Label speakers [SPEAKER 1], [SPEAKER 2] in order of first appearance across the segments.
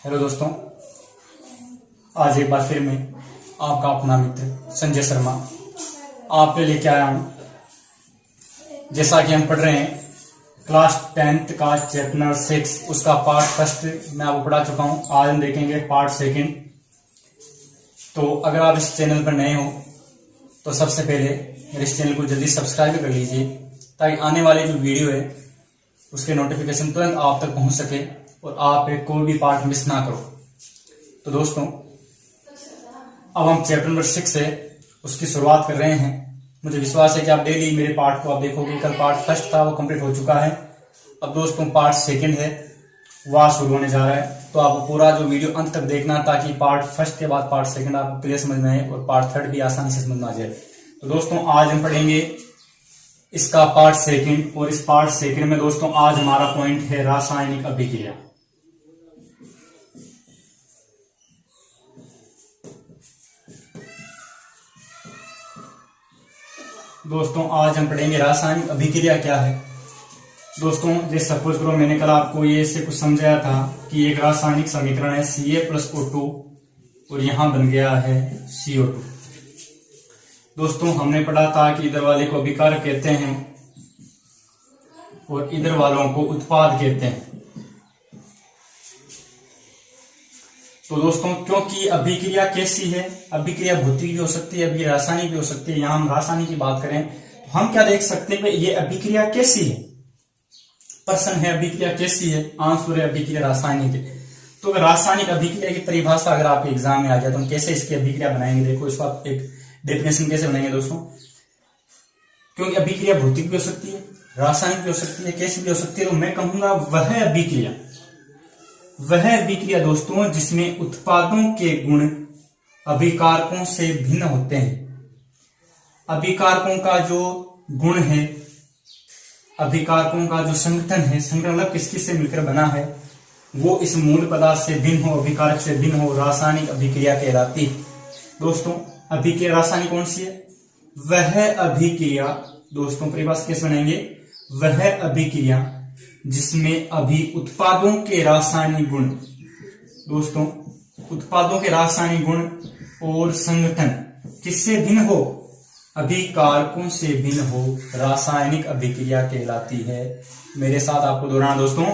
[SPEAKER 1] Hello दोस्तों, आज एक बार फिर मैं आपका अपना मित्र संजय शर्मा आपके लेके आया हूं। जैसा कि हम पढ़ रहे हैं क्लास 10th का चैप्टर 6 उसका पार्ट फर्स्ट मैं आपको पढ़ा चुका हूं। आज हम देखेंगे पार्ट सेकंड। तो अगर आप इस चैनल पर नए हो तो सबसे पहले मेरे इस चैनल को जल्दी सब्सक्राइब कर लीजिए ताकि आने वाले जो वीडियो है उसके नोटिफिकेशन तुरंत आप तक पहुंच सके और आप एक कोई भी पार्ट मिस ना करो। तो दोस्तों, अब हम चैप्टर नंबर 6 है उसकी शुरुआत कर रहे हैं। मुझे विश्वास है कि आप डेली मेरे पार्ट को आप देखोगे। कल पार्ट फर्स्ट था, वो कंप्लीट हो चुका है। अब दोस्तों पार्ट सेकंड है, वह शुरू होने जा रहा है। तो आपको पूरा जो वीडियो अंत तक देखना ताकि पार्ट फर्स्ट के बाद पार्ट सेकंड आपको क्लियर समझ में आए और पार्ट थर्ड भी आसानी से समझ में आ जाए। तो दोस्तों आज हम पढ़ेंगे इसका पार्ट सेकंड, और इस पार्ट सेकंड में दोस्तों आज हमारा पॉइंट है रासायनिक अभिक्रिया। दोस्तों आज हम पढ़ेंगे रासायनिक अभिक्रिया क्या है। दोस्तों जैसे सपोज करो मैंने कल आपको ये से कुछ समझाया था कि एक रासायनिक समीकरण है Ca+O2 और यहां बन गया है CO2। दोस्तों हमने पढ़ा था कि इधर वाले को अभिकारक कहते हैं और इधर वालों को उत्पाद कहते हैं। तो दोस्तों क्योंकि अभिक्रिया कैसी है, अभिक्रिया भौतिक भी हो सकती है, अभिक्रिया रासायनिक भी हो सकती है। यहां हम रासायनिक की बात करें तो हम क्या देख सकते हैं कि ये अभिक्रिया कैसी है। प्रश्न है अभिक्रिया कैसी है, आंसर है अभिक्रिया रासायनिक है। तो अगर रासायनिक अभिक्रिया की परिभाषा अगर आपके एग्जाम में आ जाए तो हम कैसे इसकी अभिक्रिया बनाएंगे। देखो इसका एक डेफिनेशन कैसे बनाएंगे दोस्तों, क्योंकि अभिक्रिया भौतिक भी हो सकती है, रासायनिक भी हो सकती है, कैसी भी हो सकती है। तो मैं कहूंगा वह अभिक्रिया दोस्तों जिसमें उत्पादों के गुण अभिकारकों से भिन्न होते हैं। अभिकारकों का जो गुण है, अभिकारकों का जो संगठन है, संगठन मतलब किस किस से मिलकर बना है, वो इस मूल पदार्थ से भिन्न हो, अभिकारक से भिन्न हो, रासायनिक अभिक्रिया कहलाती है। दोस्तों अभिक्रिया रासायनिक कौन सी है, वह अभिक्रिया दोस्तों परिभाषा कैसे बनाएंगे, वह अभिक्रिया जिसमें अभी उत्पादों के रासायनिक गुण, दोस्तों उत्पादों के रासायनिक गुण और संगठन किससे भिन्न हो, अभिकारकों से भिन्न हो, रासायनिक अभिक्रिया कहलाती है। मेरे साथ आपको दोहराना दोस्तों,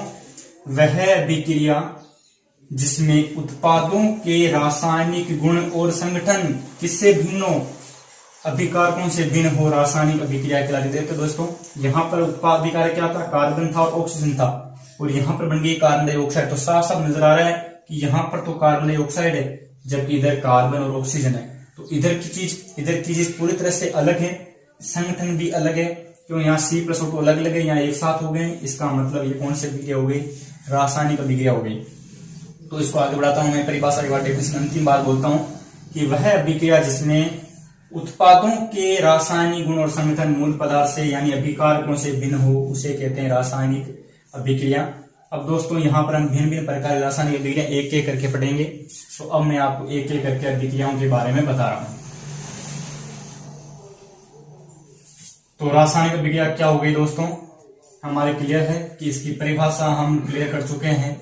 [SPEAKER 1] वह अभिक्रिया जिसमें उत्पादों के रासायनिक गुण और संगठन किससे भिन्न हो, अभिकारकों से भिन्न हो, रासायनिक अभिक्रिया कहलाती है। तो दोस्तों यहाँ पर उत्पाद अभिकारक क्या था, कार्बन था और ऑक्सीजन था, और यहाँ पर बन गई कार्बन डाइऑक्साइड। तो साफ साफ नजर आ रहा है कि यहाँ पर तो कार्बन डाइऑक्साइड है जबकि इधर कार्बन और ऑक्सीजन है। तो इधर की चीज पूरी तरह से अलग है, संगठन भी अलग है। क्यों, यहाँ C+O2 अलग अलग है, यहाँ एक साथ हो गए। इसका मतलब ये कौन सी अभिक्रिया हो गई, रासायनिक अभिक्रिया हो गई। तो इसको आगे बढ़ाता हूं मैं, परिभाषा के बाद डेफिनेशन अंतिम बार बोलता हूं कि वह अभिक्रिया जिसमें उत्पादों के रासायनिक गुण और संगठन मूल पदार्थ से यानी अभिकारकों से भिन्न हो, उसे कहते हैं रासायनिक अभिक्रिया। अब दोस्तों यहाँ पर हम भिन्न भिन्न प्रकार की रासायनिक अभिक्रिया एक एक करके पढ़ेंगे। तो अब मैं आपको एक एक करके अभिक्रियाओं के बारे में बता रहा हूं। तो रासायनिक अभिक्रिया क्या हो गई दोस्तों, हमारे क्लियर है कि इसकी परिभाषा हम क्लियर कर चुके हैं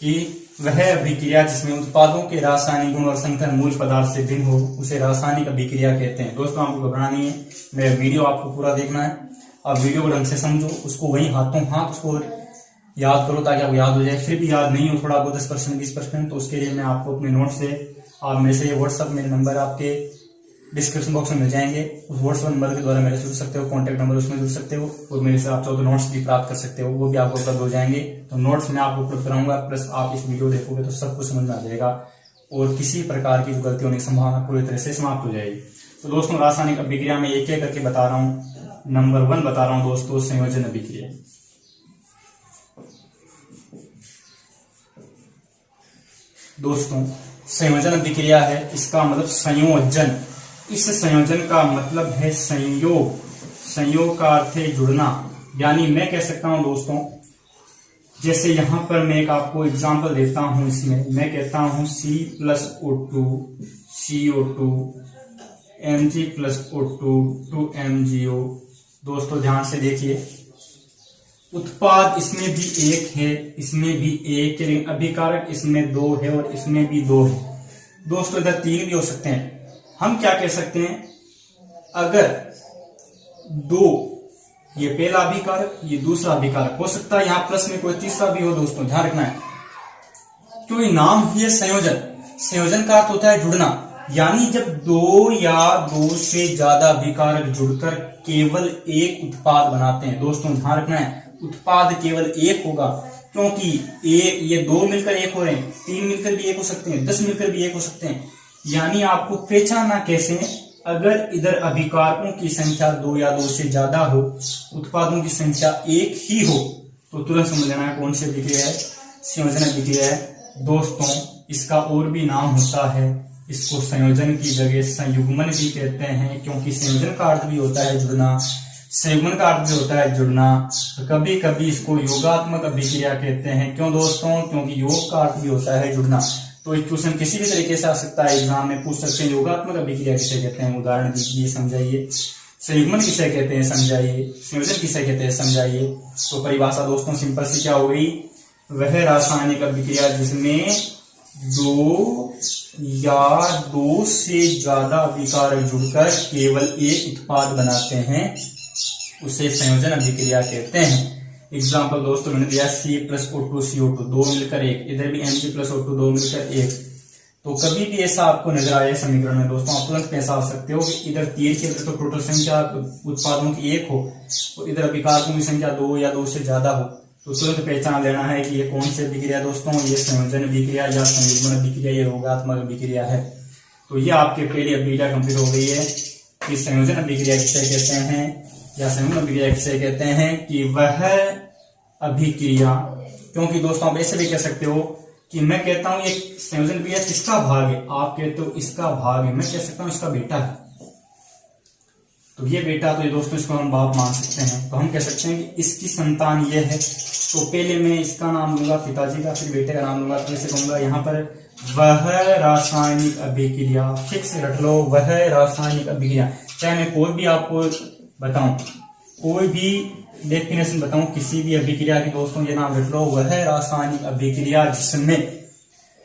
[SPEAKER 1] कि वह अभिक्रिया जिसमें उत्पादों के रासायनिक गुण और संगठन मूल पदार्थ से भिन्न हो, उसे रासायनिक अभिक्रिया कहते हैं। दोस्तों आपको घबराना नहीं है, मेरा वीडियो आपको पूरा देखना है। आप वीडियो को ढंग से समझो, उसको वही हाथों हाथ उसको याद करो ताकि आपको याद हो जाए। फिर भी याद नहीं हो थोड़ा बहुत 10% 20%, तो उसके लिए मैं आपको अपने नोट से आप मेरे से व्हाट्सअप मेरे नंबर आपके डिस्क्रिप्शन बॉक्स में मिल जाएंगे। उस व्हाट्सएप नंबर के द्वारा मेरे से जुड़ सकते हो, कॉन्टैक्ट नंबर उसमें जुड़ सकते हो, और मेरे से आप चाहो तो नोट्स भी प्राप्त कर सकते हो, वो भी आपको उपलब्ध हो जाएंगे। तो नोट्स मैं आपको उपलब्ध कराऊंगा, प्लस आप इस वीडियो देखोगे तो सब कुछ समझ में आ जाएगा और किसी प्रकार की जो गलती होने की संभावना पूरी तरह से समाप्त हो जाएगी। तो दोस्तों रासायनिक अभिक्रिया में एक एक करके बता रहा हूँ। नंबर 1 बता रहा हूँ दोस्तों, संयोजन अभिक्रिया। दोस्तों संयोजन अभिक्रिया है, इसका मतलब संयोजन। इस संयोजन का मतलब है संयोग, संयोग का अर्थ है जुड़ना। यानी मैं कह सकता हूं दोस्तों, जैसे यहां पर मैं एक आपको एग्जांपल देता हूं, इसमें मैं कहता हूं C+O2 CO2 Mg+O2 2MgO। दोस्तों ध्यान से देखिए, उत्पाद इसमें भी एक है, इसमें भी एक है, अभिकारक इसमें 2 है और इसमें भी 2 है। दोस्तों इधर 3 भी हो सकते हैं। हम क्या कह सकते हैं, अगर 2, ये पहला अभिकारक ये दूसरा अभिकारक हो सकता है, यहां प्लस में कोई तीसरा भी हो। दोस्तों ध्यान रखना है, क्योंकि नाम ही है संयोजन। संयोजन का अर्थ होता है जुड़ना, यानी जब 2 या 2 से ज्यादा अभिकारक जुड़कर केवल एक उत्पाद बनाते हैं। दोस्तों ध्यान रखना है, उत्पाद केवल एक होगा, क्योंकि ये 2 मिलकर एक हो रहे हैं, 3 मिलकर भी एक हो सकते हैं, 10 मिलकर भी एक हो सकते हैं। यानी आपको पहचानना कैसे है, अगर इधर अभिकारकों की संख्या 2 या 2 से ज्यादा हो, उत्पादों की संख्या 1 ही हो, तो तुरंत समझ लेना है कौन सी अभिक्रिया है, संयोजन अभिक्रिया है। दोस्तों इसका और भी नाम होता है, इसको संयोजन की जगह संयुग्मन भी कहते हैं, क्योंकि संयोजन का अर्थ भी होता है जुड़ना, संयुग्मन का अर्थ भी होता है जुड़ना। तो कभी कभी इसको योगात्मक अभिक्रिया कहते हैं। क्यों दोस्तों, क्योंकि योग का अर्थ भी होता है जुड़ना। तो एक क्वेश्चन किसी भी तरीके से आ सकता है, एग्जाम में पूछ सकते हैं, योगात्मक अभिक्रिया किसे कहते हैं, उदाहरण दीजिए, समझाइए। संयुग्मन किसे कहते हैं, समझाइए। संयोजन किसे कहते हैं, समझाइए। तो परिभाषा दोस्तों सिंपल सी क्या हो गई, वह रासायनिक अभिक्रिया जिसमें 2 या 2 से ज्यादा अभिकारक जुड़कर केवल एक उत्पाद बनाते हैं, उसे संयोजन अभिक्रिया कहते हैं। एग्जाम्पल दोस्तों मैंने दिया C+O2CO2 2 मिलकर 1, इधर भी Mg+O2 2 मिलकर 1। तो कभी भी ऐसा आपको नजर आए समीकरण में दोस्तों, आप तुरंत पहचान सकते हो कि इधर तीर के अंदर तो टोटल संख्या उत्पादों की 1 हो, तो इधर अभिकारकों की संख्या 2 या 2 से ज्यादा हो, तो तुरंत पहचान लेना है कि ये कौन सी अभिक्रिया दोस्तों, ये संयोजन अभिक्रिया या संयुग्मन अभिक्रिया, ये रोगात्मक अभिक्रिया है। तो ये आपके पहली अभिक्रिया कंप्लीट हो गई है कि संयोजन अभिक्रिया किसे कहते हैं या संयुग्मन अभिक्रिया किसे कहते हैं, कि वह अभिक्रिया। क्योंकि दोस्तों आप ऐसे भी कह सकते हो कि मैं कहता हूं एक संयोजन अभिक्रिया किसका भाग है, आप कहते हो इसका भाग है, मैं कह सकता हूं इसका बेटा है। तो ये बेटा, तो ये दोस्तों इसको हम बाप मान सकते हैं। तो हम कह सकते हैं कि इसकी संतान ये है। तो पहले मैं इसका नाम लूंगा पिताजी का, फिर बेटे का नाम लूंगा, तो इसे कहूंगा यहाँ पर वह रासायनिक अभिक्रिया। फिक्स रख लो, वह रासायनिक अभिक्रिया। चाहे मैं कोई भी आपको बताऊं, कोई भी डेफिनेशन बताऊं किसी भी अभिक्रिया की, दोस्तों ये नाम रख लो, वह रासायनिक अभिक्रिया जिसमें,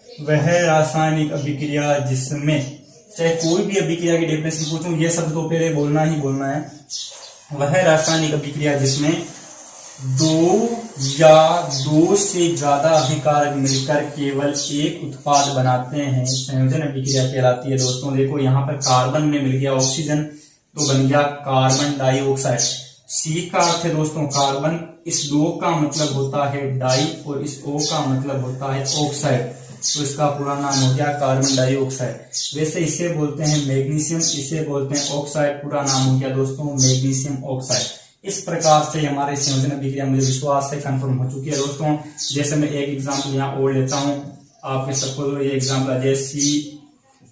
[SPEAKER 1] वह रासायनिक अभिक्रिया जिसमें, चाहे कोई भी अभिक्रिया की डेफिनेशन पूछूं, ये शब्द तो पहले बोलना ही बोलना है। वह रासायनिक अभिक्रिया जिसमें 2 या 2 से ज्यादा अभिकारक मिलकर केवल एक उत्पाद बनाते हैं, संयोजन अभिक्रिया कहलाती है। दोस्तों देखो यहाँ पर कार्बन में मिल गया ऑक्सीजन, तो बन गया कार्बन डाइऑक्साइड। C का अर्थ है दोस्तों कार्बन, इस 2 का मतलब होता है डाई और इस O का मतलब होता है ऑक्साइड, तो इसका पूरा नाम हो गया कार्बन डाइऑक्साइड। वैसे इसे बोलते हैं मैग्नीशियम, इसे बोलते हैं ऑक्साइड, पूरा नाम हो गया दोस्तों मैग्नीशियम ऑक्साइड। इस प्रकार से हमारे संयोजन अभिक्रिया मुझे विश्वास से कंफर्म हो चुकी है दोस्तों। जैसे मैं एक एग्जाम्पल यहाँ और लेता हूँ, आपके सबको ये एग्जाम्पल आ जाए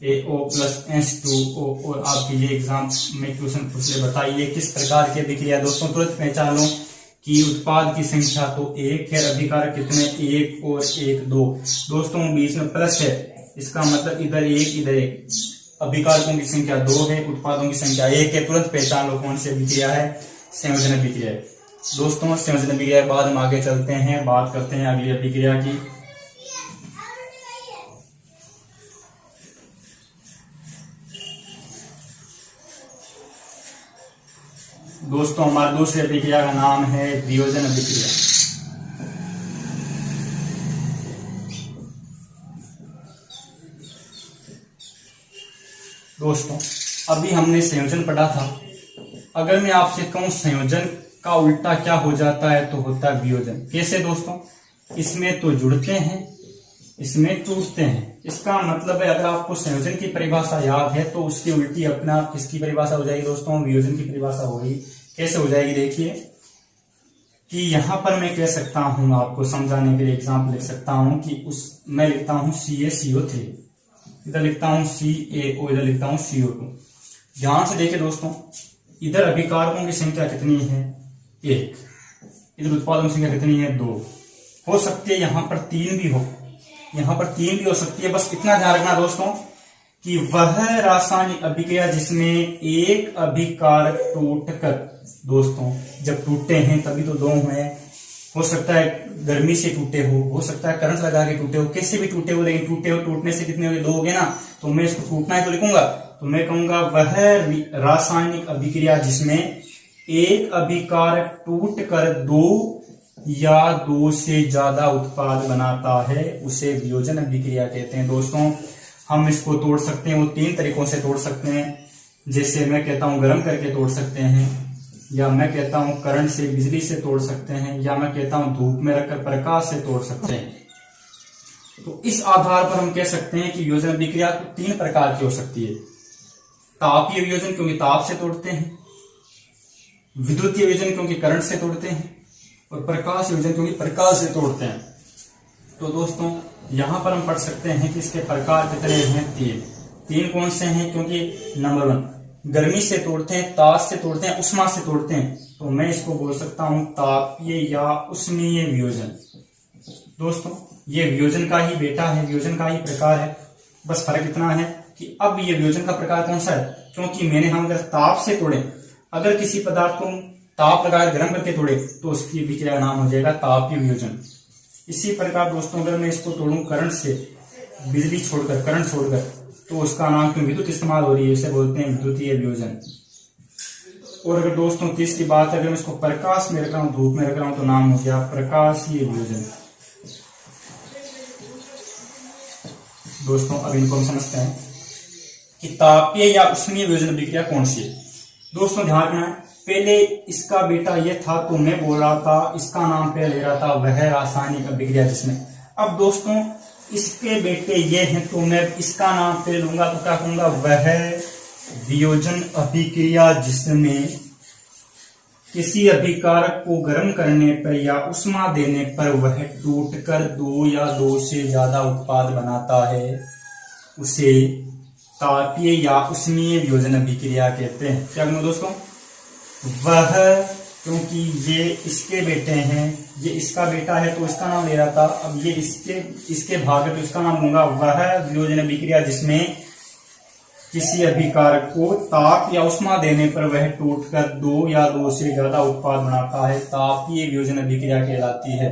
[SPEAKER 1] CaO+H2O, और आपके ये एग्जाम में क्वेश्चन पूछ ले, बताइए किस प्रकार की अभिक्रिया। दोस्तों तुरंत पहचान लो कि उत्पाद की संख्या तो 1 है, अभिकारक कितने, 1 और 1 2। दोस्तों बीच में प्लस है, इसका मतलब इधर 1 इधर 1, अभिकारकों की संख्या 2 है, उत्पादों की संख्या 1 है। तुरंत पहचान लो कौन सी अभिक्रिया है, संयोजन अभिक्रिया है। दोस्तों संयोजन अभिक्रिया के बाद हम आगे चलते हैं, बात करते हैं अगली अभिक्रिया की। दोस्तों हमारी दूसरी अभिक्रिया का नाम है वियोजन अभिक्रिया। दोस्तों अभी हमने संयोजन पढ़ा था, अगर मैं आपसे कहूं संयोजन का उल्टा क्या हो जाता है, तो होता है वियोजन। कैसे दोस्तों, इसमें तो जुड़ते हैं, इसमें टूटते हैं। इसका मतलब है अगर आपको संयोजन की परिभाषा याद है तो उसकी उल्टी अपने आप किसकी परिभाषा हो जाएगी दोस्तों, वियोजन की परिभाषा होगी। कैसे हो जाएगी देखिए, कि यहां पर मैं कह सकता हूं, आपको समझाने के लिए एग्जाम्पल लिख सकता हूं कि मैं लिखता हूं CaCO3, इधर लिखता हूं CaO, इधर लिखता हूं CO2। ध्यान से देखिए दोस्तों, इधर अभिकारकों की संख्या कितनी है, 1, इधर उत्पादों की संख्या कितनी है, 2। हो सकती है यहां पर 3 भी हो, यहां पर 3 भी हो सकती है। बस इतना ध्यान रखना दोस्तों कि वह रासायनिक अभिक्रिया जिसमें एक अभिकारक टूटकर, दोस्तों जब टूटते हैं तभी तो 2 हुए, हो सकता है गर्मी से टूटे हो सकता है करंट लगा के टूटे हो, कैसे भी टूटे हो, लेकिन टूटे हो, टूटने से कितने हो गए, 2 हो गए ना, तो मैं इसको टूटना है तो लिखूंगा, तो मैं कहूंगा वह रासायनिक अभिक्रिया जिसमें एक अभिकारक टूट कर 2 या 2 से ज्यादा उत्पाद बनाता है उसे वियोजन अभिक्रिया कहते हैं। दोस्तों हम इसको तोड़ सकते हैं, वो 3 तरीकों से तोड़ सकते हैं, जैसे मैं कहता हूं गर्म करके तोड़ सकते हैं, या मैं कहता हूं करंट से बिजली से तोड़ सकते हैं, या मैं कहता हूं धूप में रखकर प्रकाश से तोड़ सकते हैं। तो इस आधार पर हम कह सकते हैं कि वियोजन अभिक्रिया 3 प्रकार की हो सकती है। तापीय वियोजन क्योंकि ताप से तोड़ते हैं, विद्युतीय वियोजन क्योंकि करंट से तोड़ते हैं, और प्रकाश वियोजन क्योंकि प्रकाश से तोड़ते हैं। तो दोस्तों यहां पर हम पढ़ सकते हैं कि इसके प्रकार कितने हैं, 3 कौन से हैं, क्योंकि नंबर 1 गर्मी से तोड़ते हैं, ताप से तोड़ते हैं, उष्मा से तोड़ते हैं, तो मैं इसको बोल सकता हूं तापीय या उष्मीय वियोजन। दोस्तों ये वियोजन का ही बेटा है, वियोजन का ही प्रकार है, बस फर्क इतना है कि अब ये वियोजन का प्रकार कौन सा है, क्योंकि हम अगर ताप से तोड़े, अगर किसी पदार्थ को ताप लगाकर गर्म करके तोड़े तो उसकी अभिक्रिया का नाम हो जाएगा तापीय वियोजन। इसी प्रकार दोस्तों अगर मैं इसको तोड़ूं करंट से, बिजली छोड़कर, करंट छोड़कर, तो उसका नाम क्यों विद्युत इस्तेमाल हो रही है, इसे बोलते हैं विद्युतीय वियोजन। और अगर दोस्तों तीसरी बात, अगर मैं इसको प्रकाश में रख रहा हूं, धूप में रख रहा हूं, तो नाम हो गया प्रकाशीय वियोजन। दोस्तों अब इनको हम समझते हैं कि तापीय या उष्मीय वियोजन अभिक्रिया कौन सी है। दोस्तों ध्यान रखना है, पहले इसका बेटा ये था तो मैं बोल रहा था, इसका नाम पहले ले रहा था वह रासायनिक अभिक्रिया जिसमें। अब दोस्तों इसके बेटे ये हैं तो मैं इसका नाम पहले लूंगा, तो क्या कहूंगा, वह वियोजन अभिक्रिया जिसमें किसी अभिकारक को गर्म करने पर या उष्मा देने पर वह टूटकर 2 या 2 से ज्यादा उत्पाद बनाता है उसे तापीय या उष्मीय वियोजन अभिक्रिया कहते हैं। क्या कहूंगा दोस्तों, वह, क्योंकि ये इसके बेटे हैं, ये इसका बेटा है तो इसका नाम ले रहा था, अब ये इसके भाग है तो इसका नाम लूंगा वह वियोजन अभिक्रिया जिसमें किसी अभिकारक को ताप या उष्मा देने पर वह टूटकर 2 या 2 से ज्यादा उत्पाद बनाता है, तापीय वियोजन अभिक्रिया कहलाती है।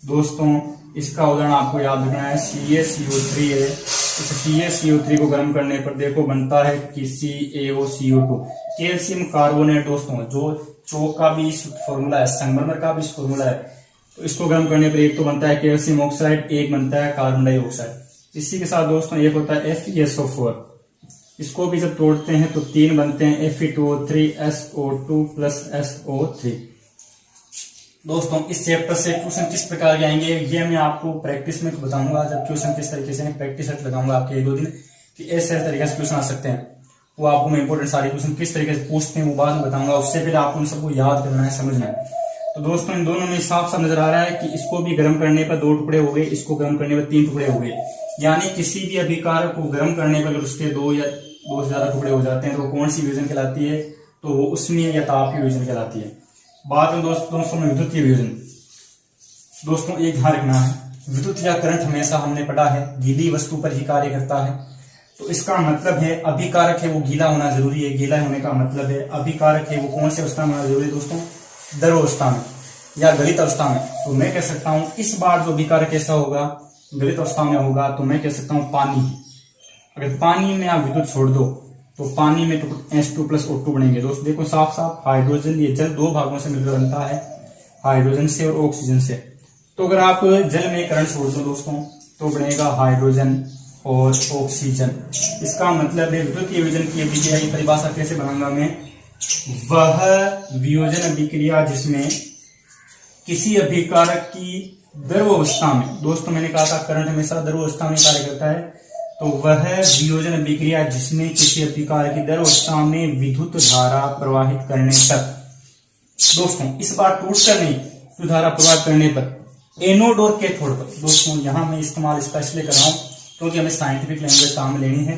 [SPEAKER 1] दोस्तों इसका उदाहरण आपको याद रखना है, CaCO3 है, इस CaCO3 को गर्म करने पर देखो बनता है कि CaOCO2, कैल्शियम कार्बोनेट। दोस्तों जो चौक का भी फॉर्मूला है, संगमरमर का भी फॉर्मूला है, तो इसको गर्म करने पर एक तो बनता है कैल्शियम ऑक्साइड, एक बनता है कार्बन डाइऑक्साइड। इसी के साथ दोस्तों एक होता है FeSO4, इसको भी जब तोड़ते हैं तो 3 बनते हैं, Fe2O3 SO2 प्लस SO3। दोस्तों इस चैप्टर से क्वेश्चन किस प्रकार के आएंगे ये मैं आपको प्रैक्टिस में बताऊंगा, जब क्वेश्चन किस तरीके से प्रैक्टिस लगाऊंगा आपके 1-2 दिन कि ऐसे तरीके से क्वेश्चन आ सकते हैं, वो आपको मैं इंपोर्टेंट सारे क्वेश्चन किस तरीके से पूछते हैं वो बाद में बताऊंगा। उससे पहले आपको उन सबको याद करना है, समझना है। तो दोस्तों इन दोनों में साफ साफ नजर आ रहा है कि इसको भी गर्म करने पर 2 टुकड़े हो गए, इसको गर्म करने पर 3 टुकड़े हो गए, यानी किसी भी अभिकारक को गर्म करने पर अगर उसके 2 या 2 से ज्यादा टुकड़े हो जाते हैं तो वो कौन सी वियोजन कहलाती है, तो वो उष्मीय या तापीय वियोजन कहलाती है। बाद में दोस्तों विद्युतीय वियोजन। दोस्तों एक ध्यान रखना है, विद्युत या करंट हमेशा हमने पढ़ा है गीली वस्तु पर ही कार्य करता है, तो इसका मतलब है अभिकारक है वो गीला होना जरूरी है। गीला होने का मतलब है अभिकारक है वो कौन से अवस्था में होना जरूरी है दोस्तों, द्रव अवस्था में या गलित अवस्था में। तो मैं कह सकता हूं इस बार जो अभिकारक कैसा होगा, गलित अवस्था में होगा, तो मैं कह सकता हूं पानी। अगर पानी में आप विद्युत छोड़ दो तो पानी में H2 प्लस O2 बनेंगे। दोस्तों देखो साफ साफ हाइड्रोजन, ये जल 2 भागों से मिलकर बनता है, हाइड्रोजन से और ऑक्सीजन से। तो अगर आप जल में करंट छोड़ दो दोस्तों तो बनेगा हाइड्रोजन और ऑक्सीजन। इसका मतलब है विद्युतीय वियोजन की अभिक्रिया की परिभाषा कैसे बनाऊंगा मैं, वह वियोजन अभिक्रिया जिसमें किसी अभिकारक की द्रव अवस्था में, दोस्तों मैंने कहा था करंट हमेशा द्रव अवस्था में कार्य करता है, तो वह वियोजन अभिक्रिया जिसमें किसी अभिकारक की द्रव अवस्था में विद्युत धारा प्रवाहित करने तक, दोस्तों इस बार टूट कर नहीं, विद्युत धारा प्रवाहित करने पर एनोड और कैथोड पर। दोस्तों यहां मैं इस्तेमाल इसका इसलिए कर रहा हूं क्योंकि हमें साइंटिफिक लैंग्वेज काम लेनी है।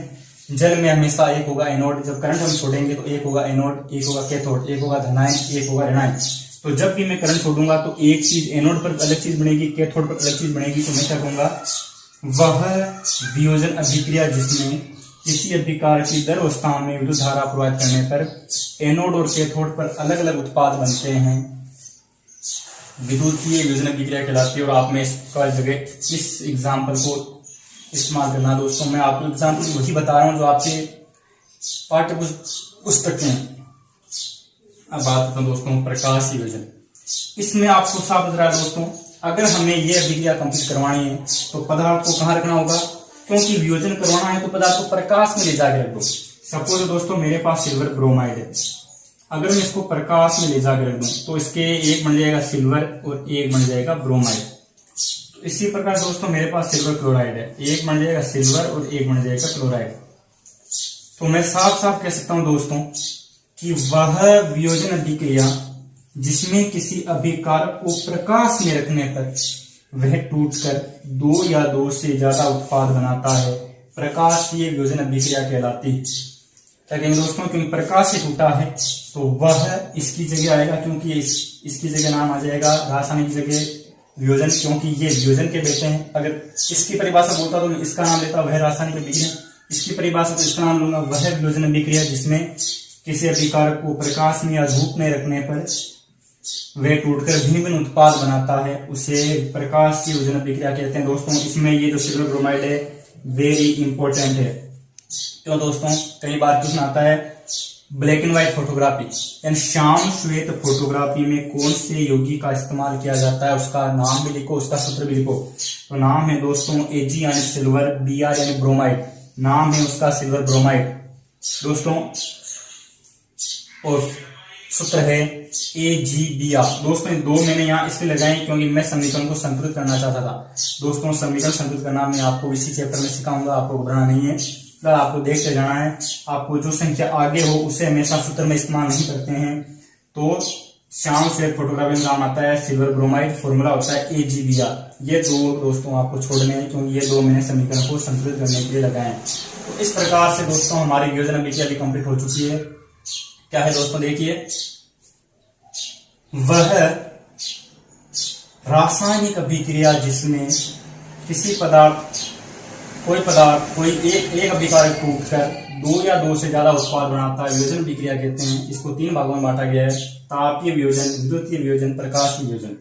[SPEAKER 1] जल में हमेशा एक होगा एनोड, जब करंट हम छोड़ेंगे तो एक होगा एनोड, एक होगा कैथोड, एक होगा धनायन, एक होगा ऋणायन। तो जब भी मैं करंट छोड़ूंगा तो एक चीज एनोड पर अलग चीज बनेगी, कैथोड पर अलग चीज बनेगी। तो मैं क्या कहूंगा, वह वियोजन अभिक्रिया जिसमें किसी अभिकारक की द्रव अवस्था में विद्युत धारा प्रवाहित करने पर एनोड और कैथोड पर अलग अलग उत्पाद बनते हैं विद्युतीय वियोजन अभिक्रिया कहलाती है। और आप में इसका जगह इस एग्जाम्पल को इस्तेमाल करना दोस्तों। मैं आपको एग्जाम्पल वही बता रहा हूँ जो आपके पाठ्य पुस्तक में। अब बात करता हूँ दोस्तों प्रकाश वियोजन। इसमें आपको साफ बता रहा है दोस्तों, अगर हमें यह अभिक्रिया कंप्लीट करवानी है तो पदार्थ को कहाँ रखना होगा, क्योंकि वियोजन करवाना है तो पदार्थ को प्रकाश में ले जाकर रख दो। सपोज दोस्तों मेरे पास सिल्वर ब्रोमाइड है, अगर मैं इसको प्रकाश में ले जाकर रख दूं तो इसके एक बन जाएगा सिल्वर और एक बन जाएगा ब्रोमाइड। तो इसी प्रकार दोस्तों मेरे पास सिल्वर क्लोराइड है, एक बन जाएगा सिल्वर और एक बन जाएगा क्लोराइड। तो मैं साफ साफ कह सकता हूं दोस्तों कि वह वियोजन अभिक्रिया जिसमें किसी अभिकारक को प्रकाश में रखने पर वह टूटकर दो या दो से ज्यादा उत्पाद बनाता है, प्रकाशीय वियोजन अभिक्रिया कहलाती है। क्या कहेंगे दोस्तों, क्योंकि प्रकाश से टूटा है तो वह इसकी जगह आएगा, क्योंकि इसकी जगह नाम आ जाएगा रासायनिक जगह वियोजन, क्योंकि ये वियोजन के बेटे हैं। अगर इसकी परिभाषा बोलता तो मैं इसका नाम लेता वह रासायनिक अभिक्रिया, इसकी परिभाषा तो इसका नाम लूंगा वह वियोजन अभिक्रिया जिसमें किसी अभिकारक को प्रकाश में या धूप में रखने पर वह टूटकर भिन्न भिन्न उत्पाद बनाता है, उसे प्रकाश की वियोजन अभिक्रिया कहते हैं दोस्तों। इसमें ये जो सिल्वर ब्रोमाइड है वेरी इंपॉर्टेंट है। क्यों दोस्तों, कई बार क्वेश्चन आता है ब्लैक एंड व्हाइट फोटोग्राफी यानी श्याम श्वेत फोटोग्राफी में कौन से यौगिक का इस्तेमाल किया जाता है, उसका नाम भी लिखो, उसका सूत्र भी लिखो। तो नाम है दोस्तों Ag यानी सिल्वर, Br यानी ब्रोमाइड, नाम है उसका सिल्वर ब्रोमाइड दोस्तों, और सूत्र है AgBr। दोस्तों दो मैंने यहाँ इसलिए लगाए क्योंकि मैं समीकरण को संतुलित करना चाहता था दोस्तों। समीकरण संतुलित करना मैं आपको इसी चैप्टर में सिखाऊंगा, आपको घबराना नहीं है, आपको देखते जाना है। आपको जो संख्या आगे हो उसे हमेशा सूत्र में इस्तेमाल नहीं करते हैं। तो श्याम श्वेत फोटोग्राफी में नाम आता है सिल्वर ब्रोमाइड, फॉर्मूला होता है AgBr। ये दो दोस्तों आपको छोड़ने हैं क्योंकि ये दो मैंने समीकरण को संतुलित करने के लिए लगाए हैं। तो इस प्रकार से दोस्तों हमारी वियोजन अभिक्रिया भी कंप्लीट हो चुकी है। क्या है दोस्तों, देखिए वह रासायनिक अभिक्रिया जिसमें किसी कोई एक अभिकारक टूटकर दो या दो से ज्यादा उत्पाद बनाता है, वियोजन अभिक्रिया कहते हैं। इसको तीन भागों में बांटा गया है, तापीय वियोजन, विद्युतीय वियोजन, प्रकाशीय वियोजन।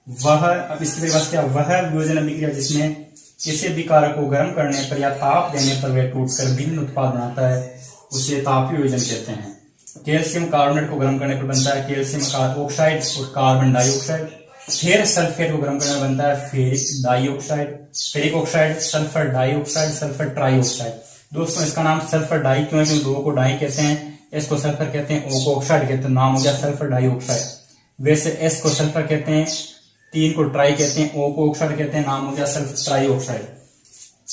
[SPEAKER 1] वह, अब इसकी परिभाषा क्या, वह वियोजन अभिक्रिया जिसमें किसी अभिकारक को गर्म करने पर या ताप देने पर वह टूटकर भिन्न उत्पाद बनाता है, उसे तापीय वियोजन कहते हैं। कैल्शियम कार्बोनेट को गर्म करने पर बनता है कैल्शियम ऑक्साइड और कार्बन डाइऑक्साइड। फिर सल्फेट को गर्म करने पर बनता है ferric oxide, sulphur dioxide, sulphur trioxide. दोस्तों इसका नाम सल्फर डाई क्यों है, क्योंकि दो को डाई कहते हैं, एस को सल्फर कहते हैं, ओ को ऑक्साइड कहते हैं, नाम हो गया सल्फर डाइऑक्साइड। वैसे एस को सल्फर कहते हैं, तीन को ट्राई कहते हैं, ओ को ऑक्साइड कहते हैं, नाम हो गया सल्फर ट्राइऑक्साइड।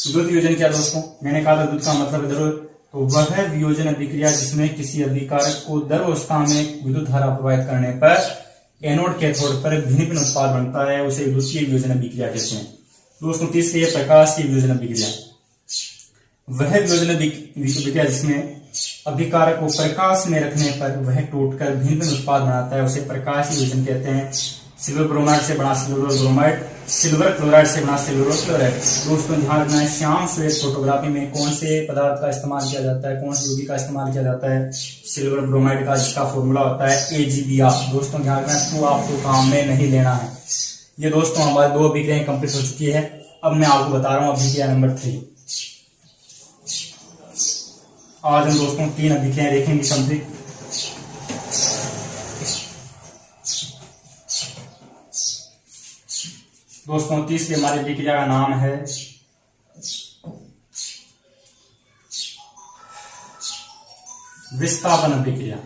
[SPEAKER 1] द्युत वियोजन क्या दोस्तों, मैंने कहा था द्युत का मतलब जरूर, तो वह वियोजन अभिक्रिया जिसमें किसी अभिकारक को द्रवावस्था में विद्युत धारा प्रवाहित करने पर एनोड कैथोड पर भिन्न भिन्न उत्पाद बनता है, उसे विद्युतीय वियोजन अभिक्रिया कहते हैं दोस्तों। तीसरी है प्रकाशीय वियोजन अभिक्रिया। वह वियोजन अभिक्रिया जिसमें अभिकारक को प्रकाश में रखने पर वह टूटकर भिन्न भिन्न उत्पाद बनाता है, उसे प्रकाशीय वियोजन कहते हैं। सिल्वर ब्रोमाइड से बना सिल्वर ब्रोमाइड, सिल्वर क्लोराइड से बना सिल्वर क्लोराइड। दोस्तों ध्यान रखना है श्याम श्वेत फोटोग्राफी में कौन से पदार्थ का इस्तेमाल किया जाता है, कौन से यौगिक का इस्तेमाल किया जाता है, सिल्वर ब्रोमाइड का, जिसका फॉर्मूला होता है AgBr। दोस्तों ध्यान रखना है, तो आपको काम में नहीं लेना है। ये दोस्तों हमारे दो अभिक्रियाएं कंप्लीट हो चुकी है। अब मैं आपको बता रहा हूँ अभिक्रिया नंबर 3। आज हम दोस्तों 3 अभिक्रियाएं देखेंगे कंप्लीट। दोस्तों तीसरी हमारी अभिक्रिया का नाम है विस्थापन अभिक्रिया।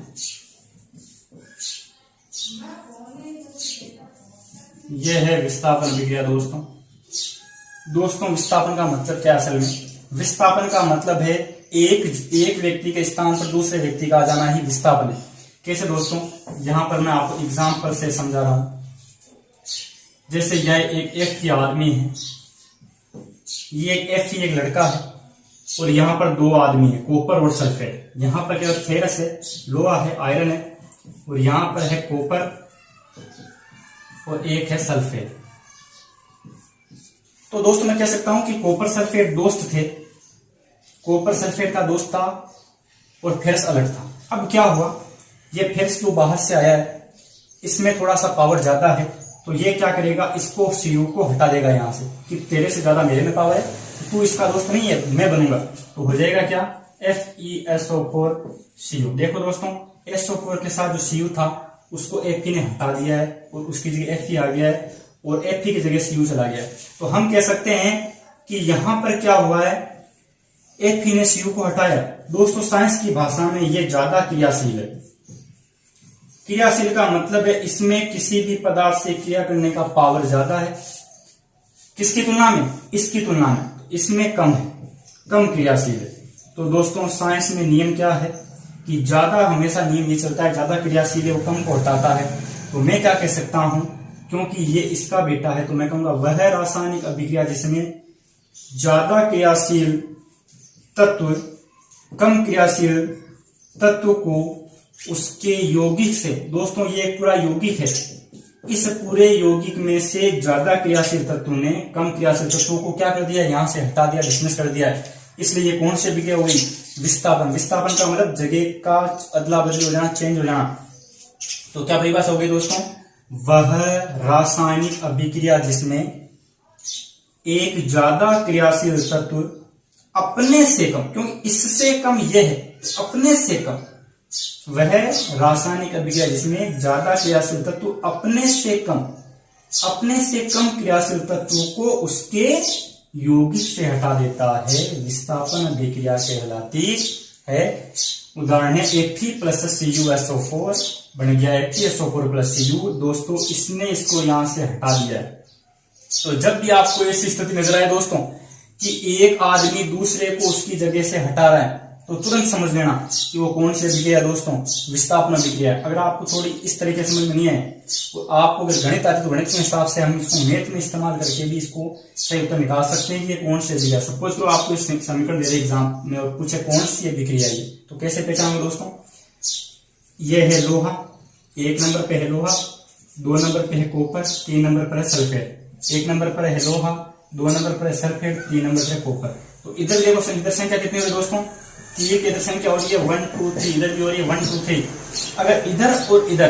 [SPEAKER 1] यह है विस्थापन अभिक्रिया दोस्तों विस्थापन का मतलब क्या असल में, विस्थापन का मतलब है एक व्यक्ति के स्थान पर दूसरे व्यक्ति का आ जाना ही विस्थापन है। कैसे दोस्तों, यहां पर मैं आपको एग्जांपल से समझा रहा हूं। जैसे यह एक आदमी है, ये एक लड़का है और यहाँ पर दो आदमी है, कॉपर और सल्फेट। यहाँ पर केवल फेरस है, लोहा है, आयरन है, और यहाँ पर है कॉपर और एक है सल्फेट। तो दोस्तों मैं कह सकता हूं कि कॉपर सल्फेट दोस्त थे, कॉपर सल्फेट का दोस्त था और फेरस अलग था। अब क्या हुआ, ये फेरस जो बाहर से आया है इसमें थोड़ा सा पावर ज्यादा है तो ये क्या करेगा, इसको Cu को हटा देगा यहाँ से कि तेरे से ज्यादा मेरे में पावर है, तू इसका दोस्त नहीं है, मैं बनूंगा। तो हो जाएगा क्या, FeSO4Cu। देखो दोस्तों, SO4 के साथ जो Cu था उसको Fe ने हटा दिया है और उसकी जगह Fe आ गया है और Fe की जगह Cu चला गया है। तो हम कह सकते हैं कि यहां पर क्या हुआ है, Fe ने Cu को हटाया। दोस्तों साइंस की भाषा में ये ज्यादा क्रियाशील है। क्रियाशील का मतलब है इसमें किसी भी पदार्थ से क्रिया करने का पावर ज्यादा है। किसकी तुलना में, इसकी तुलना में। इसमें कम है, कम क्रियाशील है। तो दोस्तों साइंस में नियम क्या है कि ज्यादा, हमेशा नियम ये चलता है, ज्यादा क्रियाशील है वो कम को हटाता है। तो मैं क्या कह सकता हूं, क्योंकि ये इसका बेटा है तो मैं कहूंगा वह रासायनिक अभिक्रिया जिसमें ज्यादा क्रियाशील तत्व कम क्रियाशील तत्व को उसके यौगिक से, दोस्तों ये एक पूरा यौगिक है, इस पूरे यौगिक में से ज्यादा क्रियाशील तत्व ने कम क्रियाशील तत्वों को क्या कर दिया, यहां से हटा दिया, डिसमिस कर दिया है। इसलिए ये कौन सी अभिक्रिया हो गई, विस्थापन। विस्थापन का मतलब जगह का अदला बदली हो जाना, चेंज हो जाना। तो क्या परिभाषा हो गई दोस्तों, वह रासायनिक अभिक्रिया जिसमें एक ज्यादा क्रियाशील तत्व अपने से कम, क्योंकि इससे कम यह है, अपने से कम, वह रासायनिक अभिक्रिया जिसमें ज्यादा क्रियाशील तत्व अपने से कम क्रियाशील तत्वों को उसके यौगिक से हटा देता है, विस्थापन अभिक्रिया कहलाती है। उदाहरण है Fe प्लस CuSO4 बन गया FeSO4 प्लस Cu। दोस्तों इसने इसको यहां से हटा दिया है। तो जब भी आपको ऐसी स्थिति नजर आए दोस्तों कि एक आदमी दूसरे को उसकी जगह से हटा रहा है, तो तुरंत समझ लेना कि वो कौन सी अभिक्रिया है दोस्तों, विस्थापन अभिक्रिया। अगर आपको थोड़ी इस तरीके से समझ में नहीं है तो आपको अगर गणित आती तो गणित के हिसाब से हम इसको मैथ में इस्तेमाल करके भी इसको सही उत्तर निकाल सकते हैं कि ये कौन सी अभिक्रिया। सपोज करो आपको इस समीकरण दे रहे एग्जाम में और पूछे कौन सी अभिक्रिया है, तो कैसे पहचानोगे दोस्तों, ये है लोहा, 1 नंबर पे है लोहा, 2 नंबर पे है कॉपर, 3 नंबर पर है सल्फेट। 1 नंबर पर है लोहा, 2 नंबर पर है सल्फेट, 3 नंबर पर है कॉपर। तो इधर देखो इधर संख्या कितनी हुई दोस्तों, 3 की इधर संख्या हो रही है 1 2 3, इधर भी हो रही है 1 2 3। अगर इधर और इधर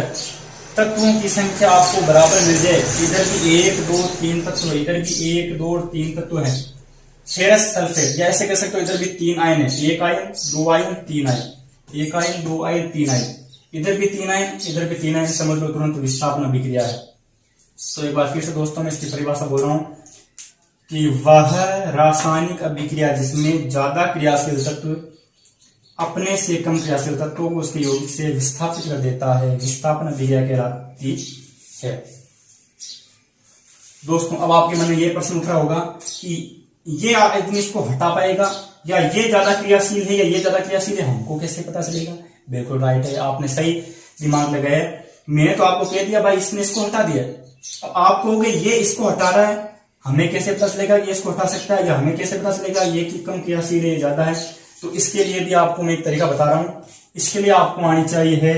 [SPEAKER 1] तत्वों की संख्या आपको बराबर मिल जाए, इधर भी 1 2 3 तत्व है, इधर भी 1 2 और 3 तत्व है, फेरस सल्फेट, या ऐसे कह सकते हो इधर भी 3 आयन है, 1 ion 2 ion 3 ion, 1 ion 2 ion 3 ion, इधर भी 3 आयन, इधर भी 3 आयन, समझ लो तुरंत विस्थापन अभिक्रिया है। तो एक बार फिर से दोस्तों मैं इसकी परिभाषा बोल रहा हूं कि वह रासायनिक अभिक्रिया जिसमें ज्यादा क्रियाशील तत्व अपने से कम क्रियाशील तत्वों को उसके यौगिक से विस्थापित कर देता है, विस्थापन अभिक्रिया कहलाती है। दोस्तों अब आपके मन में यह प्रश्न उठ रहा होगा कि ये आदमी इसको हटा पाएगा, या ये ज्यादा क्रियाशील है या ये ज्यादा क्रियाशील है, हमको कैसे पता चलेगा। बिल्कुल राइट है, आपने सही दिमाग लगाया। मैंने तो आपको कह दिया भाई इसने इसको हटा दिया, अब आप कहोगे ये इसको हटा रहा है, हमें कैसे पता चलेगा ये इसको हटा सकता है, या हमें कैसे पता चलेगा ये कि कम क्रियाशील है ज्यादा है। तो इसके लिए भी आपको मैं एक तरीका बता रहा हूं। इसके लिए आपको आनी चाहिए है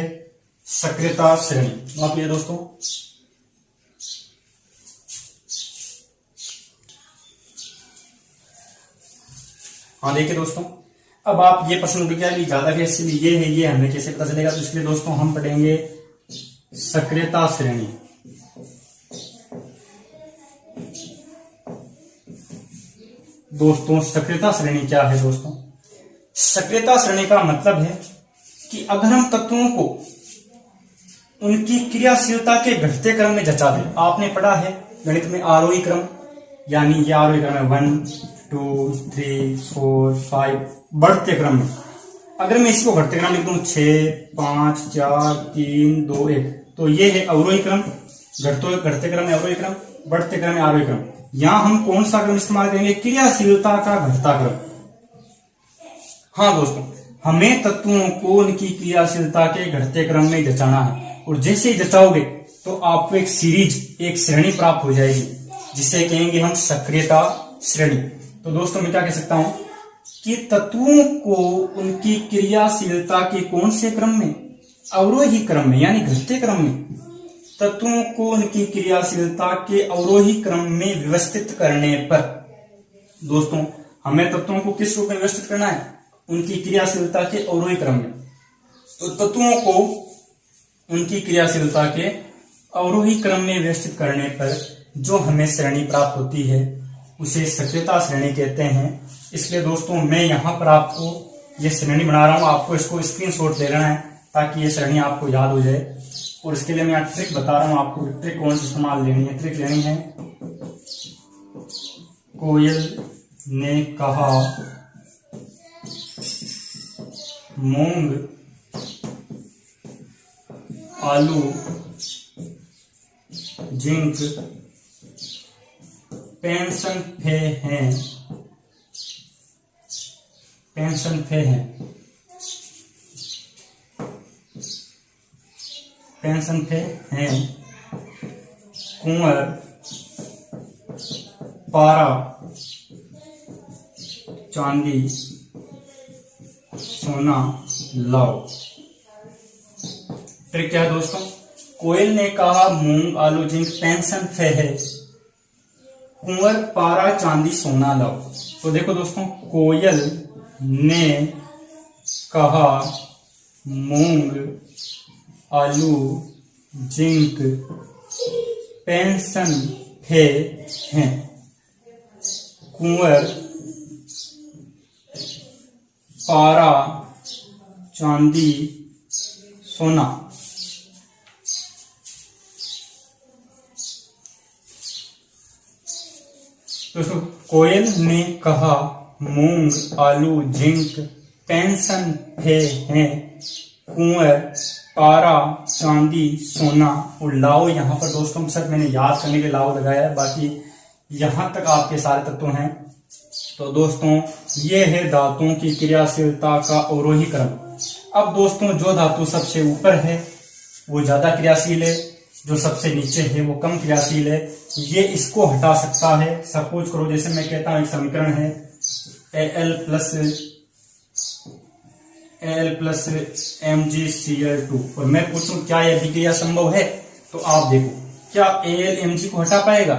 [SPEAKER 1] सक्रियता श्रेणी। आप ये दोस्तों हाँ देखिए दोस्तों, अब आप ये प्रश्न उठ गया कि ज्यादा क्रियाशील ये है, ये हमें कैसे पता चलेगा। तो इसके लिए दोस्तों हम पढ़ेंगे सक्रियता श्रेणी। दोस्तों सक्रियता श्रेणी क्या है दोस्तों, सक्रियता श्रेणी का मतलब है कि अगर हम तत्वों को उनकी क्रियाशीलता के घटते क्रम में जचा दें। आपने पढ़ा है गणित में आरोही क्रम, यानी ये आरोही क्रम है 1 2 3 4 5 बढ़ते क्रम में। अगर मैं इसको घटते क्रम लिख दूं 6 5 4 3 2 1, तो ये है अवरोही क्रम, घटते क्रम में अवरोही क्रम, बढ़ते क्रम में आरोही क्रम। यहां हम कौन सा क्रम इस्तेमाल करेंगे, क्रियाशीलता का घटता क्रम। हाँ दोस्तों, हमें तत्वों को उनकी क्रियाशीलता के घटते क्रम में जचाना है, और जैसे ही जचाओगे तो आपको एक सीरीज, एक श्रेणी प्राप्त हो जाएगी, जिसे कहेंगे हम सक्रियता श्रेणी। तो दोस्तों मैं क्या कह सकता हूं कि तत्वों को उनकी क्रियाशीलता के कौन से क्रम में, अवरोही क्रम में, यानी घटते क्रम में, तत्वों को उनकी क्रियाशीलता के अवरोही क्रम में व्यवस्थित करने पर। दोस्तों हमें तत्वों को किस रूप में व्यवस्थित करना है, उनकी क्रियाशीलता के अवरोही क्रम में। तो तत्वों को उनकी क्रियाशीलता के अवरोही क्रम में व्यवस्थित करने पर जो हमें श्रेणी प्राप्त होती है उसे सक्रियता श्रेणी कहते हैं। इसलिए दोस्तों मैं यहाँ पर आपको ये श्रेणी बना रहा हूँ, आपको इसको स्क्रीनशॉट ले लेना है ताकि ये श्रेणी आपको याद हो जाए। और इसके लिए मैं यहाँ ट्रिक बता रहा हूँ आपको, ट्रिक कौन सी इस्तेमाल लेनी है। ट्रिक लेनी है, कोयल ने कहा मूंग आलू जिंक पेंशन फे हैं, पेंशन फे हैं, पेंशन फे हैं, कुंवर पारा चांदी सोना लाओ। ट्रिक क्या है दोस्तों, कोयल ने कहा मूंग आलू जिंक पेंशन फे है, कुंवर पारा चांदी सोना लाओ। तो देखो दोस्तों, कोयल ने कहा मूंग आलू जिंक पेंशन फे हैं, कुंवर पारा चांदी सोना। दोस्तों, कोयल ने कहा मूंग आलू जिंक पेंशन फे हैं, कुंवर पारा चांदी सोना और लाओ। यहाँ पर दोस्तों सब मैंने याद करने के लिए लाओ लगाया है, बाकी यहाँ तक आपके सारे तत्व हैं। तो दोस्तों ये है धातुओं की क्रियाशीलता का अवरोही क्रम। अब दोस्तों जो धातु सबसे ऊपर है वो ज्यादा क्रियाशील है, जो सबसे नीचे है वो कम क्रियाशील है। ये इसको हटा सकता है। सपोज करो जैसे मैं कहता हूं एक समीकरण है Al प्लस MgCl2 और मैं पूछूं क्या यह अभिक्रिया संभव है, तो आप देखो क्या Al Mg को हटा पाएगा।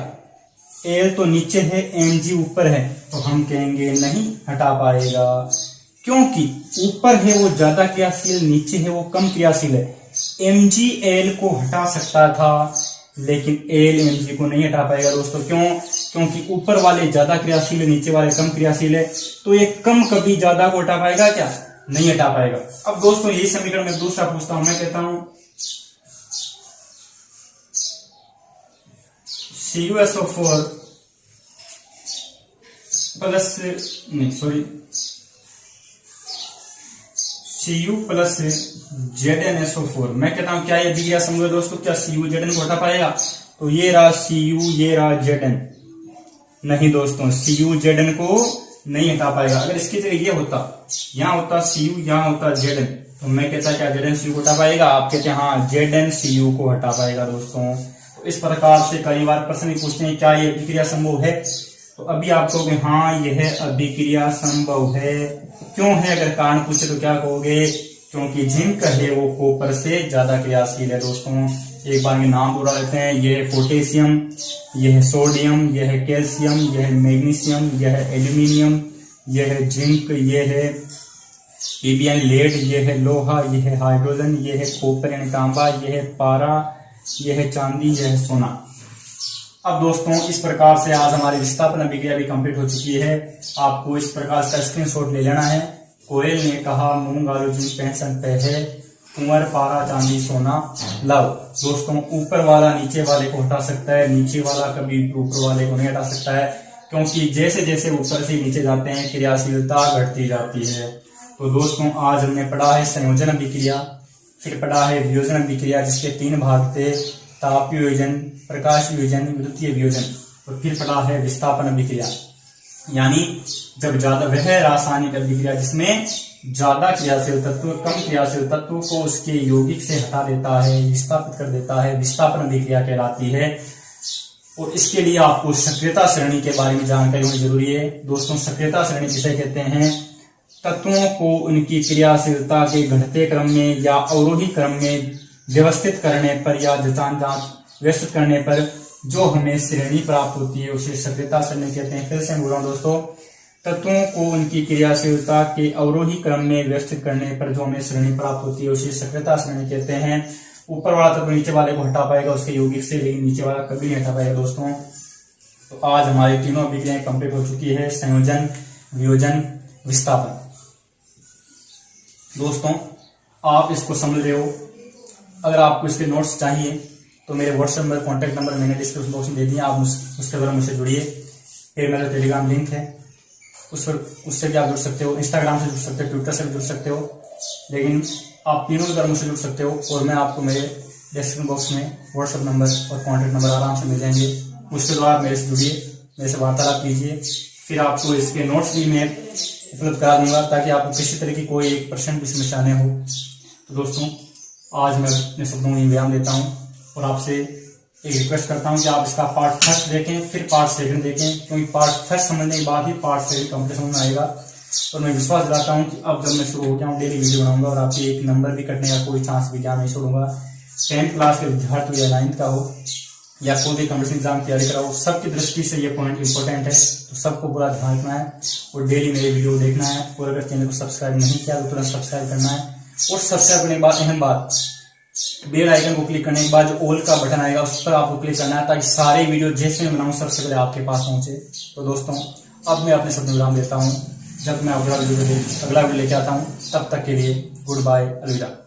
[SPEAKER 1] Al तो नीचे है, Mg ऊपर है, तो हम कहेंगे नहीं हटा पाएगा, क्योंकि ऊपर है वो ज्यादा क्रियाशील, नीचे है वो कम क्रियाशील है। Mg Al को हटा सकता था लेकिन Al Mg को नहीं हटा पाएगा दोस्तों। क्यों? क्योंकि ऊपर वाले ज्यादा क्रियाशील है, नीचे वाले कम क्रियाशील है, तो ये कम कभी ज्यादा को हटा पाएगा क्या? नहीं हटा पाएगा। अब दोस्तों यही समीकरण में दूसरा पूछता हूं, मैं कहता हूं CuSO4 plus Cu plus ZnSO4। मैं कहता हूं क्या ये अभिक्रिया संभव है दोस्तों? क्या Cu Zn को हटा पाएगा? तो ये रहा Cu, ये रहा Zn। नहीं दोस्तों, Cu Zn को नहीं हटा पाएगा। अगर इसकी जगह ये होता, यहाँ होता Cu, यहाँ होता Zn, तो मैं कहता क्या Zn Cu को हटा पाएगा? आप कहते हैं हाँ Zn Cu को हटा पाएगा दोस्तों। तो इस प्रकार से कई बार प्रश्न पूछते हैं क्या ये अभिक्रिया संभव है, तो अभी आप कहोगे हाँ यह अभिक्रिया संभव है। क्यों है? अगर कारण पूछे तो क्या कहोगे? क्योंकि जिंक है वो कॉपर से ज्यादा क्रियाशील है दोस्तों। एक बार के नाम पूरा लेते हैं, यह है पोटेशियम, यह है सोडियम, यह है कैल्शियम, यह है मैग्नीशियम, यह है एल्यूमिनियम, यह है जिंक, यह है पीबीएन लेड, यह है लोहा, यह है हाइड्रोजन, यह है कॉपर यानी तांबा, यह है पारा, यह है चांदी, यह है सोना। अब दोस्तों इस प्रकार से आज हमारी विस्थापन अभिक्रिया भी कंप्लीट हो चुकी है। आपको इस प्रकार का स्क्रीनशॉट ले लेना है। कोयल ने कहा मूंग आलू जिंक पेंशन पे है, कुंवर पारा चांदी सोना लाओ। दोस्तों ऊपर वाला नीचे वाले को हटा सकता है, नीचे वाला कभी ऊपर वाले को नहीं हटा सकता है, क्योंकि जैसे जैसे ऊपर से नीचे जाते हैं क्रियाशीलता घटती जाती है। तो दोस्तों आज हमने पढ़ा है संयोजन अभिक्रिया, फिर पढ़ा है वियोजन अभिक्रिया जिसके 3 भाग थे, तापीय वियोजन, प्रकाश वियोजन, विद्युतीय वियोजन, और फिर पढ़ा है विस्थापन अभिक्रिया, यानी जब ज्यादा वह रासायनिक अभिक्रिया जिसमें ज्यादा क्रियाशील तत्व कम क्रियाशील तत्व को उसके यौगिक से हटा देता है, विस्थापित कर देता है, विस्थापन अभिक्रिया कहलाती है। और इसके लिए आपको सक्रियता श्रेणी के बारे में जानकारी होनी जरूरी है। दोस्तों सक्रियता श्रेणी किसे कहते हैं? तत्वों को उनकी क्रियाशीलता के घटते क्रम में या अवरोही क्रम में व्यवस्थित करने पर या जांच व्यवस्थित करने पर जो हमें श्रेणी प्राप्त होती है उसे सक्रियता श्रेणी कहते हैं। फिर से बोल रहा हूं दोस्तों, तत्वों को उनकी क्रियाशीलता के अवरोही क्रम में व्यवस्थित करने पर जो हमें श्रेणी प्राप्त होती है उसे सक्रियता श्रेणी कहते हैं। ऊपर वाला तत्व नीचे वाले को हटा पाएगा उसके यौगिक से, लेकिन नीचे वाला कभी नहीं हटा पाएगा दोस्तों। तो आज हमारी तीनों अभिक्रियाएं कंप्लीट हो चुकी है, संयोजन, वियोजन, विस्थापन। दोस्तों आप इसको समझ रहे हो। अगर आपको इसके नोट्स चाहिए तो मेरे व्हाट्सएप नंबर, कॉन्टैक्ट नंबर मैंने डिस्क्रिप्शन बॉक्स में दे दिया, आप उसके द्वारा मुझसे जुड़िए। फिर मेरा टेलीग्राम लिंक है, उससे भी आप जुड़ सकते हो, इंस्टाग्राम से जुड़ सकते हो, ट्विटर से भी जुड़ सकते हो, लेकिन आप तीनों के द्वारा मुझसे जुड़ सकते हो। और मैं आपको मेरे डिस्क्रिप्शन बॉक्स में व्हाट्सएप नंबर और कॉन्टैक्ट नंबर आराम से मिल जाएंगे, उसके द्वारा आप मेरे से जुड़िए, मेरे से वार्तालाप कीजिए। फिर आपको इसके नोट्स भी मैं उपलब्ध करा दूंगा ताकि आपको किसी तरह की कोई 1% भी समस्या न हो। तो दोस्तों आज मैं अपने शब्दों में विराम देता हूँ और आपसे एक रिक्वेस्ट करता हूँ कि आप इसका पार्ट फर्स्ट देखें, फिर पार्ट सेकंड देखें, क्योंकि पार्ट फर्स्ट समझने के बाद ही पार्ट सेकंड कंप्लीट समझ में आएगा। और मैं विश्वास दिलाता हूँ कि अब जब मैं शुरू हो गया हूँ डेली वीडियो बनाऊंगा और आपके एक नंबर भी कटने का कोई चांस भी नहीं छोड़ूंगा। 10th क्लास के विद्यार्थी या 9th का हो या कोई भी कॉम्पिटिशन एग्जाम तैयारी करा हो, सबकी दृष्टि से ये पॉइंट इंपॉर्टेंट है। तो सबको पूरा ध्यान रखना है और डेली मेरे वीडियो देखना है। और अगर चैनल को सब्सक्राइब नहीं किया तो तुरंत सब्सक्राइब करना है। और सब्सक्राइब करने के बाद अहम बात, बेल आइकन को क्लिक करने के बाद जो ऑल का बटन आएगा उस पर आपको क्लिक करना है ताकि सारे वीडियो जैसे मैं बनाऊं सबसे पहले आपके पास पहुंचे। तो दोस्तों अब मैं अपने शब्द विराम देता हूं, जब मैं अगला वीडियो लेके आता हूं तब तक के लिए गुड बाय, अलविदा।